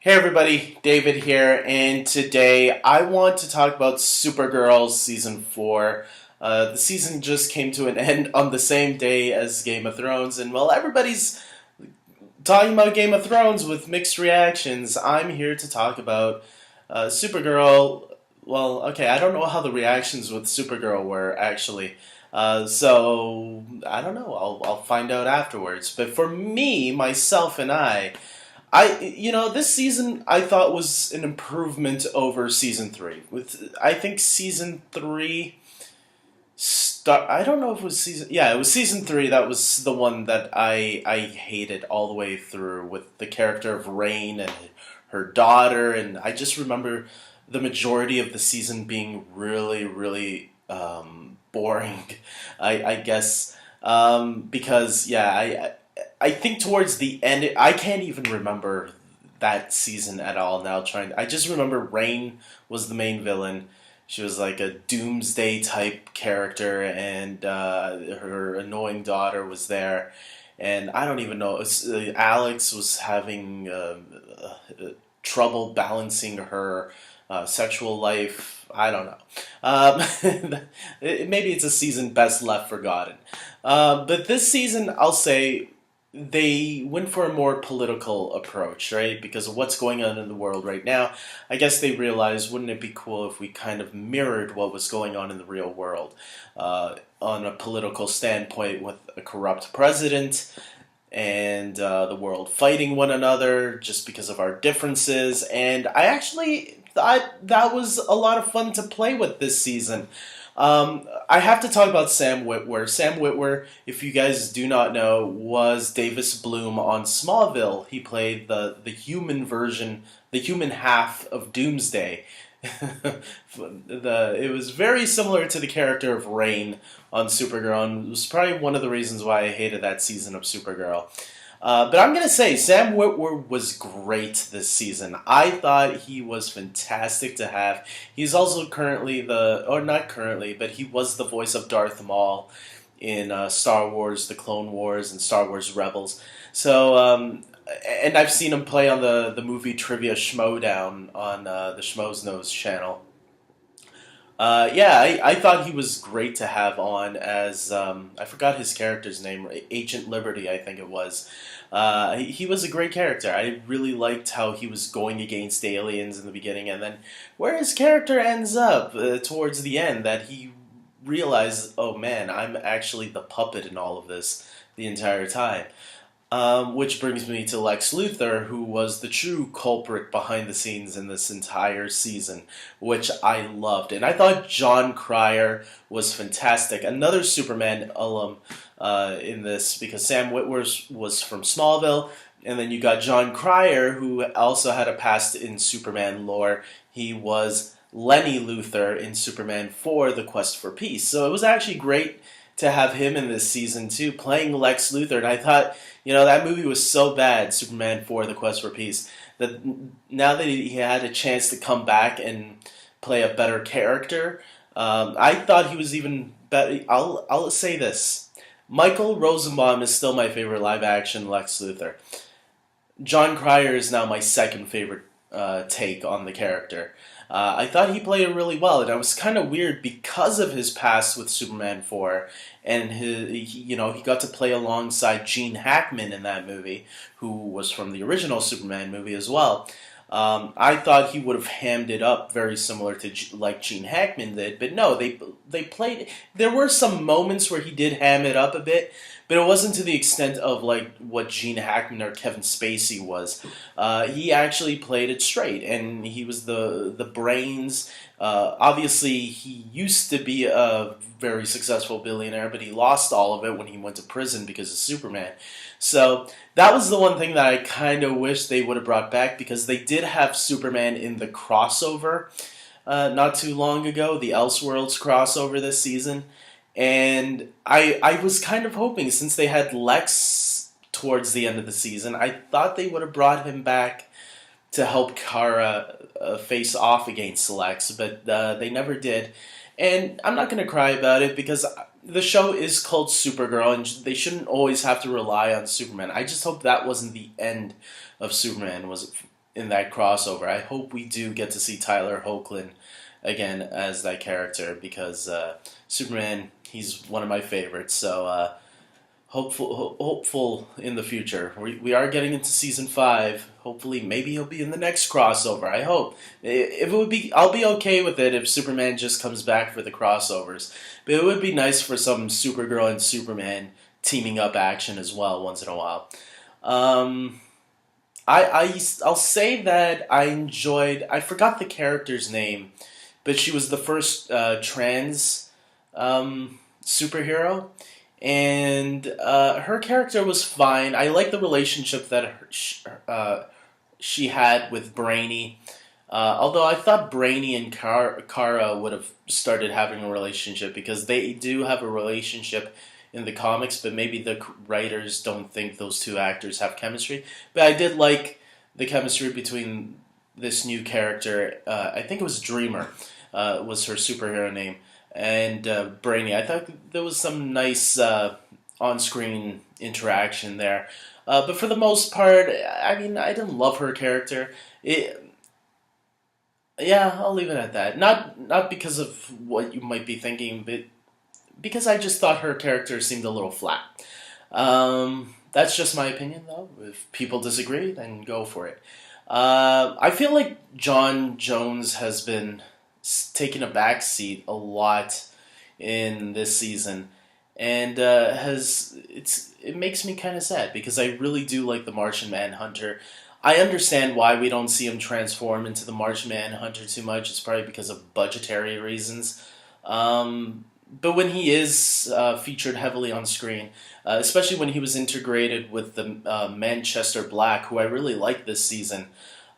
Hey everybody, David here, and today I want to talk about Supergirl Season 4. The season just came to an end on the same day as Game of Thrones, and while everybody's talking about Game of Thrones with mixed reactions, I'm here to talk about Supergirl. Well, okay, I don't know how the reactions with Supergirl were actually. So I don't know. I'll find out afterwards. But for me, myself, and this season I thought was an improvement over season three. I think season three I don't know if it was season. Yeah, it was season three. That was the one that I hated all the way through with the character of Rain and her daughter, and I just remember the majority of the season being really boring. I guess because I think towards the end, I can't even remember that season at all now. I just remember Rain was the main villain. She was like a doomsday type character, and her annoying daughter was there. And I don't even know. Alex was having trouble balancing her sexual life. I don't know. Maybe it's a season best left forgotten. But this season, I'll say they went for a more political approach, right? Because of what's going on in the world right now. I guess they realized, wouldn't it be cool if we kind of mirrored what was going on in the real world on a political standpoint with a corrupt president and the world fighting one another just because of our differences. And I actually thought that was a lot of fun to play with this season. I have to talk about Sam Witwer. Sam Witwer, if you guys do not know, was Davis Bloom on Smallville. He played the human version, the human half of Doomsday. It was very similar to the character of Rain on Supergirl, and it was probably one of the reasons why I hated that season of Supergirl. But I'm going to say Sam Witwer was great this season. I thought he was fantastic to have. He's also not currently, but he was the voice of Darth Maul in Star Wars, The Clone Wars, and Star Wars Rebels. So, and I've seen him play on the movie Trivia Schmodown on the Schmoes Knows channel. I thought he was great to have on as, I forgot his character's name, Agent Liberty, I think it was. He was a great character. I really liked how he was going against aliens in the beginning, and then where his character ends up towards the end, that he realizes, oh man, I'm actually the puppet in all of this the entire time. Which brings me to Lex Luthor, who was the true culprit behind the scenes in this entire season, which I loved. And I thought John Cryer was fantastic. Another Superman alum in this, because Sam Witwer was from Smallville, and then you got John Cryer, who also had a past in Superman lore. He was Lenny Luthor in Superman 4, The Quest for Peace. So it was actually great to have him in this season too, playing Lex Luthor. And I thought, that movie was so bad, Superman 4, The Quest for Peace, that now that he had a chance to come back and play a better character, I thought he was even better. I'll say this. Michael Rosenbaum is still my favorite live-action Lex Luthor. John Cryer is now my second favorite take on the character. I thought he played it really well, and I was kind of weird because of his past with Superman 4, and he got to play alongside Gene Hackman in that movie, who was from the original Superman movie as well. I thought he would have hammed it up very similar to like Gene Hackman did, but no, they played. There were some moments where he did ham it up a bit, but it wasn't to the extent of like what Gene Hackman or Kevin Spacey was. He actually played it straight, and he was the brains. Obviously, he used to be a very successful billionaire, but he lost all of it when he went to prison because of Superman. So that was the one thing that I kind of wish they would have brought back, because they did have Superman in the crossover not too long ago, the Elseworlds crossover this season. And I was kind of hoping, since they had Lex towards the end of the season, I thought they would have brought him back to help Kara face off against Lex, but they never did. And I'm not going to cry about it, because the show is called Supergirl, and they shouldn't always have to rely on Superman. I just hope that wasn't the end of Superman. in that crossover. I hope we do get to see Tyler Hoechlin again as that character because Superman, he's one of my favorites. So hopeful in the future. We are getting into season 5. Hopefully, maybe he'll be in the next crossover. I hope. If it would be, I'll be okay with it if Superman just comes back for the crossovers. But it would be nice for some Supergirl and Superman teaming up action as well once in a while. Um, I'll say that I enjoyed. I forgot the character's name, but she was the first trans superhero, and her character was fine. I like the relationship that she had with Brainy. Although I thought Brainy and Kara would have started having a relationship because they do have a relationship in the comics, but maybe the writers don't think those two actors have chemistry. But I did like the chemistry between this new character. I think it was Dreamer, was her superhero name, and Brainy. I thought there was some nice on-screen interaction there. But for the most part, I mean, I didn't love her character. Yeah, I'll leave it at that. Not because of what you might be thinking, but because I just thought her character seemed a little flat. That's just my opinion, though. If people disagree, then go for it. I feel like John Jones has been taking a back seat a lot in this season, and it makes me kind of sad because I really do like the Martian Manhunter. I understand why we don't see him transform into the Martian Manhunter too much. It's probably because of budgetary reasons. But when he is featured heavily on screen, especially when he was integrated with the Manchester Black, who I really liked this season,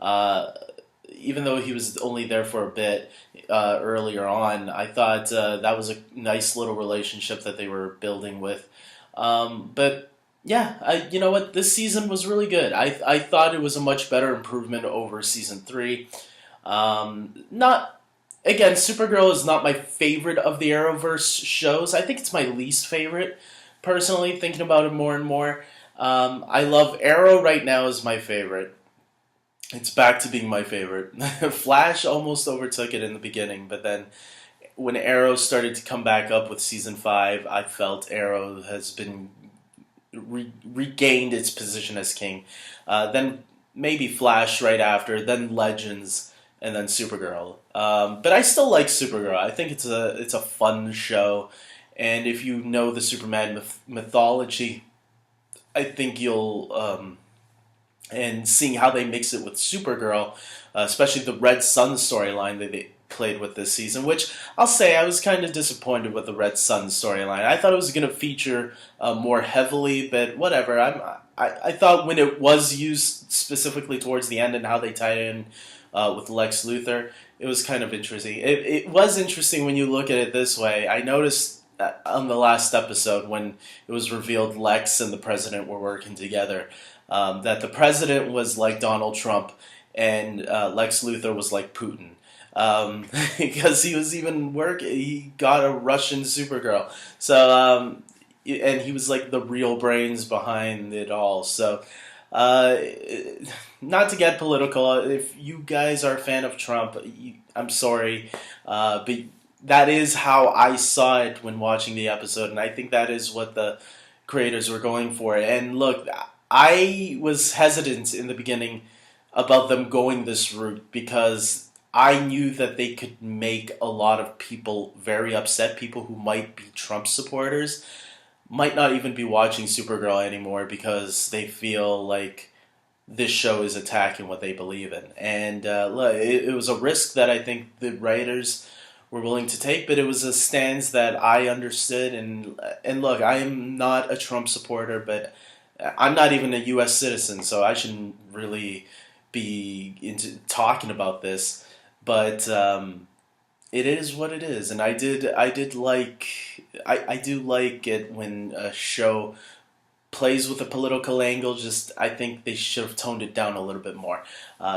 even though he was only there for a bit earlier on, I thought that was a nice little relationship that they were building with. But yeah, you know what? This season was really good. I thought it was a much better improvement over season 3. Not Again, Supergirl is not my favorite of the Arrowverse shows. I think it's my least favorite, personally, thinking about it more and more. I love Arrow right now is my favorite. It's back to being my favorite. Flash almost overtook it in the beginning, but then when Arrow started to come back up with season 5, I felt Arrow has been regained its position as king. Then maybe Flash right after, then Legends, and then Supergirl. But I still like Supergirl. I think it's a fun show, and if you know the Superman mythology, I think you'll and seeing how they mix it with Supergirl, especially the Red Sun storyline that they played with this season, which I'll say I was kind of disappointed with the Red Sun storyline. I thought it was going to feature more heavily, but whatever. I thought when it was used specifically towards the end and how they tied in with Lex Luthor, it was kind of interesting. It was interesting when you look at it this way. I noticed on the last episode when it was revealed Lex and the president were working together, that the president was like Donald Trump and Lex Luthor was like Putin. Because he was he got a Russian Supergirl. So, and he was like the real brains behind it all. So, not to get political, if you guys are a fan of Trump, I'm sorry, but that is how I saw it when watching the episode, and I think that is what the creators were going for. And look, I was hesitant in the beginning about them going this route because I knew that they could make a lot of people very upset. People who might be Trump supporters might not even be watching Supergirl anymore because they feel like this show is attacking what they believe in. And it was a risk that I think the writers were willing to take, but it was a stance that I understood. And look, I am not a Trump supporter, but I'm not even a U.S. citizen, so I shouldn't really be into talking about this. But it is what it is, and I do like it when a show plays with a political angle. Just I think they should have toned it down a little bit more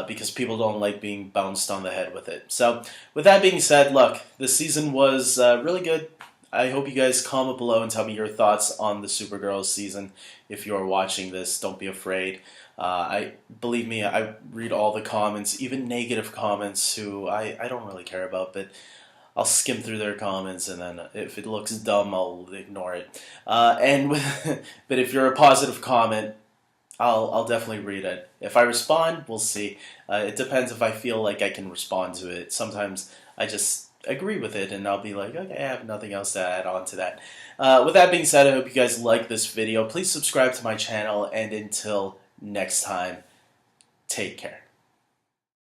because people don't like being bounced on the head with it. So with that being said, look, the season was really good. I hope you guys comment below and tell me your thoughts on the Supergirl season. If you're watching this, don't be afraid. Believe me, I read all the comments, even negative comments who I don't really care about, but I'll skim through their comments, and then if it looks dumb, I'll ignore it. But if you're a positive comment, I'll definitely read it. If I respond, we'll see. It depends if I feel like I can respond to it. Sometimes I just agree with it, and I'll be like, okay, I have nothing else to add on to that. With that being said, I hope you guys like this video. Please subscribe to my channel, and until next time, take care.